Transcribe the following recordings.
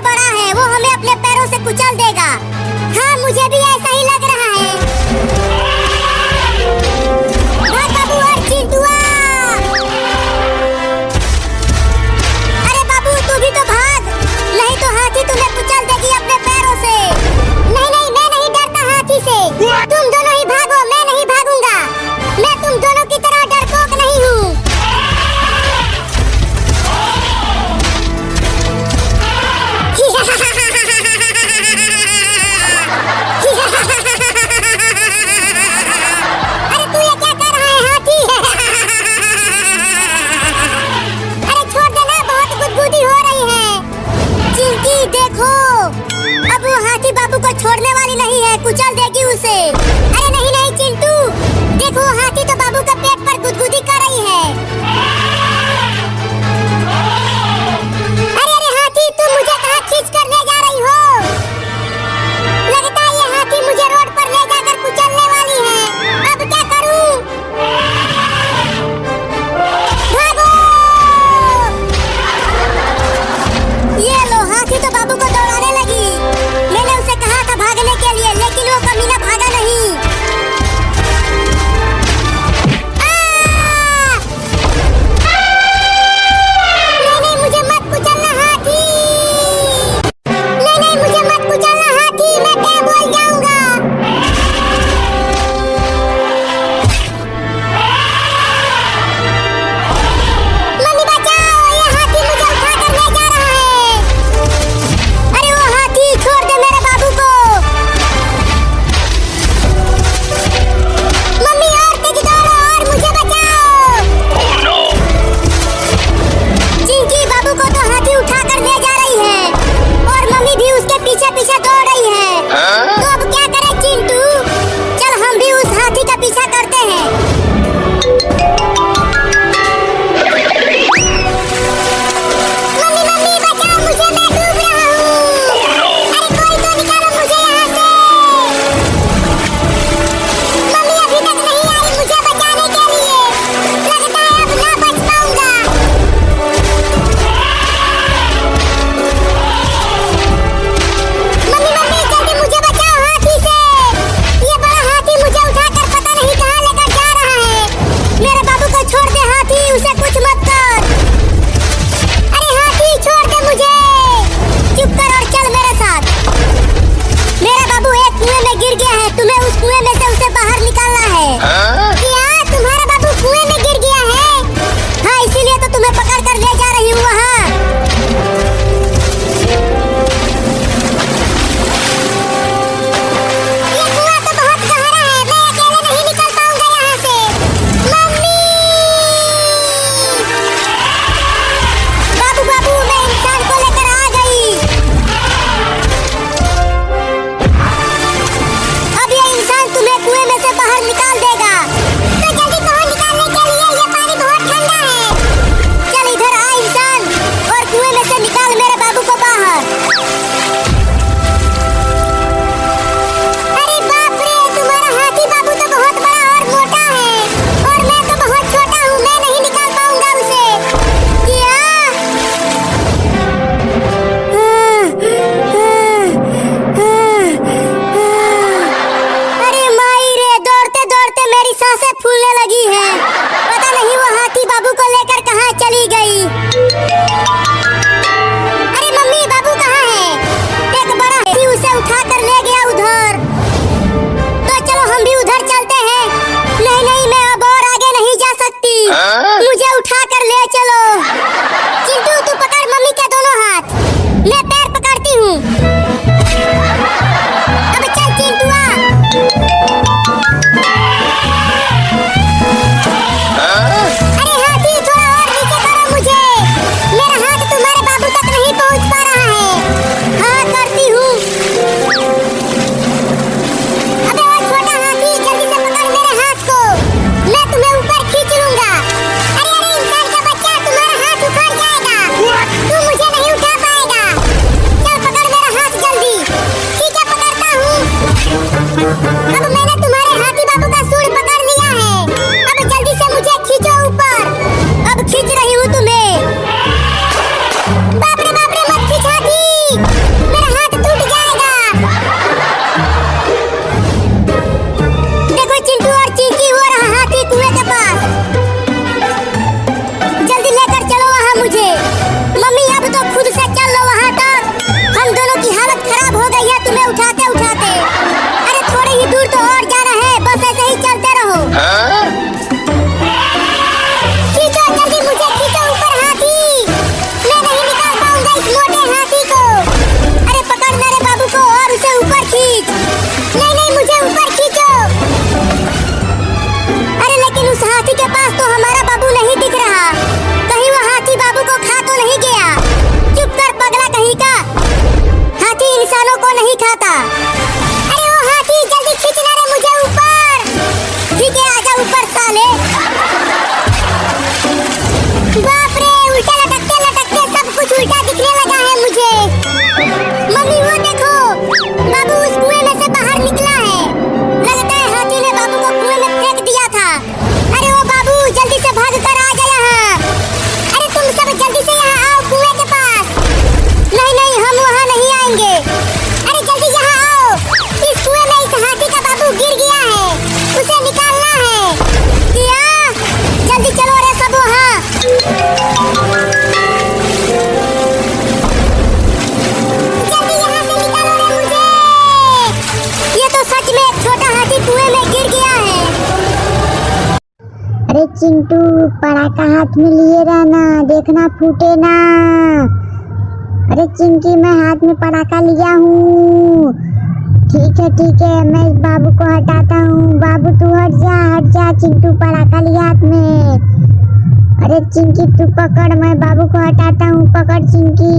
बड़ा है, वो हमें अपने पैरों से कुचल देगा। हाँ, मुझे भी ऐसा ही लग रहा है। भाग बाबू और चिंटुआ। अरे बाबू तू भी तो भाग, नहीं तो हाथी तुम्हें कुचल देगी अपने पैरों से। नहीं नहीं, मैं नहीं डरता हाथी से। तुम दोनों ही भागो, मैं नहीं भागूंगा। मैं तुम दोनों की तरह डरपोक नहीं हूँ। अरे तू ये क्या कर रहा है हाथी? अरे छोड़ देना, बहुत गुदगुदी हो रही है। चिंकी देखो, अब वो हाथी बाबू को छोड़ने वाली नहीं है, कुचल देगी उसे। अरे नहीं नहीं चिंटू, देखो हाथी तो बाबू के पेट पर गुदगुदी कर रही है। अरे अरे हाथी, तुम मुझे कहाँ खींच कर ले जा रही हो? लगता है ये हाथी मुझे रोड पर ले जाकर कुचलने वाली है। अब क्या करूं? भागो! ये लो, हाथी तो बाबू को दौड़ाने लगी। मैंने उसे कहा था भागने के लिए, लेकिन वो कमीना भागा नहीं। दिखाता। अरे ओ हाथी जल्दी खींचना रे मुझे ऊपर। ठीक है आजा ऊपर साले। बाप रे उल्टा लटकते लटकते सब कुछ उल्टा दिखने लगा है मुझे। मम्मी वो देखो बाबू उस कुएं में से बाहर निकला है। लगता है हाथी ने बाबू को कुएं में फेंक दिया था। अरे ओ बाबू जल्दी से भाग कर आ जा यहाँ। अरे तुम सब जल्दी से यहाँ आओ कुएं के पास। नहीं नहीं हम वहाँ नहीं आएंगे। अरे जल्दी यहाँ आओ। इस कुएं में इस हाथी का बाबू गिर गया है, उसे निकालना है। क्या जल्दी चलो रे सब वहाँ। जल्दी यहाँ से निकालो रे मुझे। ये तो सच में एक छोटा हाथी कुएं में गिर गया है। अरे चिंटू पटाखा हाथ में लिए रहना, देखना फूटे ना। अरे चिंकी मैं हाथ में पटाखा लिया हूँ। ठीक है मैं इस बाबू को हटाता हूँ। बाबू तू हट जा चिंटू पटाखा लिया हाथ में। अरे चिंकी तू पकड़, मैं बाबू को हटाता हूँ। पकड़ चिंकी।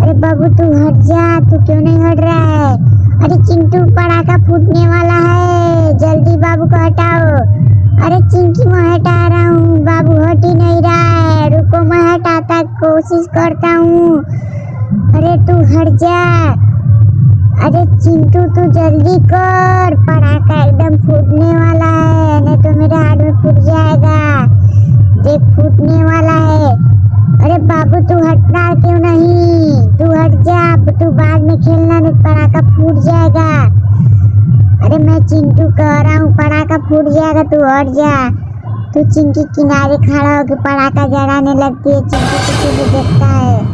अरे बाबू तू हट जा, तू क्यों नहीं हट रहा है? अरे चिंटू पटाखा फूटने वाला है, जल्दी बाबू को हटाओ। अरे चिंकी मैं हटा रहा हूँ, बाबू हट ही नहीं रहा है। रुको मैं हटाता कोशिश करता हूँ। अरे तू हट जा। अरे चिंटू तू जल्दी कर, पटाखा एकदम फूटने वाला है, नहीं तो मेरे हाथ में फूट जाएगा। देख फूटने वाला है। अरे बाबू तू हटना क्यों नहीं? तू हट जा, तू बाद में खेलना, नहीं पटाखा फूट जाएगा। अरे मैं चिंटू कह रहा हूँ पटाखा फूट जाएगा, तू हट जा। तू चिंकी किनारे खड़ा होकर पटाखा जलाने लगती है। चिंटू किसी भी देखता है।